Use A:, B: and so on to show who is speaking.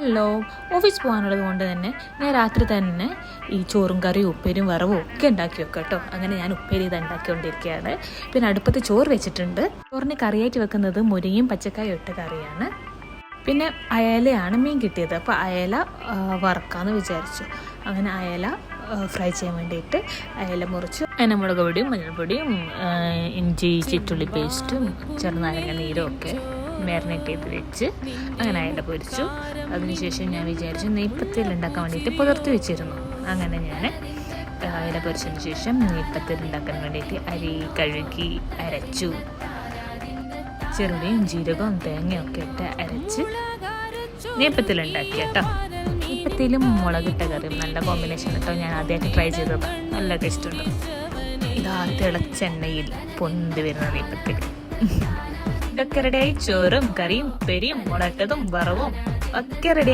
A: Hello. Office പോകാനുള്ളത് കൊണ്ട് തന്നെ ഞാൻ രാത്രി തന്നെ ഈ ചോറും കറിയും ഉപ്പേരിയും വറവും ഒക്കെ ഉണ്ടാക്കി വെക്കാം കേട്ടോ. അങ്ങനെ ഞാൻ ഉപ്പേരി ഇത് ഉണ്ടാക്കിക്കൊണ്ടിരിക്കുകയാണ്. പിന്നെ അടുപ്പത്ത് ചോറ് വെച്ചിട്ടുണ്ട്. ചോറിന് കറിയായിട്ട് വെക്കുന്നത് മുരിങ്ങയും പച്ചക്കായും ഇട്ട കറിയാണ്. പിന്നെ അയലയാണ് മീൻ കിട്ടിയത്. അപ്പോൾ അയല വറക്കാമെന്ന് വിചാരിച്ചു. അങ്ങനെ അയല ഫ്രൈ ചെയ്യാൻ വേണ്ടിയിട്ട് അയല മുറിച്ച് അതിന് മുളക് പൊടിയും മഞ്ഞൾപ്പൊടിയും ഇഞ്ചി ചിറ്റുള്ളി പേസ്റ്റും ചെറുനാരങ്ങ നീരും ഒക്കെ മാരിനേറ്റ് ചെയ്ത് വെച്ച് അങ്ങനെ അയല പൊരിച്ചു. അതിനുശേഷം ഞാൻ വിചാരിച്ചു നെയ്പ്പത്തിൽ ഉണ്ടാക്കാൻ വേണ്ടിയിട്ട് പുതിർത്തി വെച്ചിരുന്നു. അങ്ങനെ ഞാൻ അയല പൊരിച്ചതിന് ശേഷം നെയ്പ്പത്തിൽ ഉണ്ടാക്കാൻ വേണ്ടിയിട്ട് അരി കഴുകി അരച്ചു. ചെറുള്ളിയും ജീരകവും തേങ്ങയൊക്കെ ഇട്ട് അരച്ച് നെയ്പ്പത്തിലുണ്ടാക്കി കേട്ടോ. നെയ്പ്പത്തിലും മുളകിട്ട കറിയും നല്ല കോമ്പിനേഷൻ കേട്ടോ. ഞാൻ ആദ്യമായിട്ട് ട്രൈ ചെയ്തതാണ്. നല്ല ടേസ്റ്റ് ഉണ്ട്. ഇതാ തിളച്ചെണ്ണയിൽ പൊന്തി വരുന്ന നെയ്പ്പത്തിൽ. ഇതൊക്കെ റെഡിയായി. ചോറും കറിയും ഉപ്പേരിയും മുളകിട്ടതും വറവും ഒക്കെ റെഡി.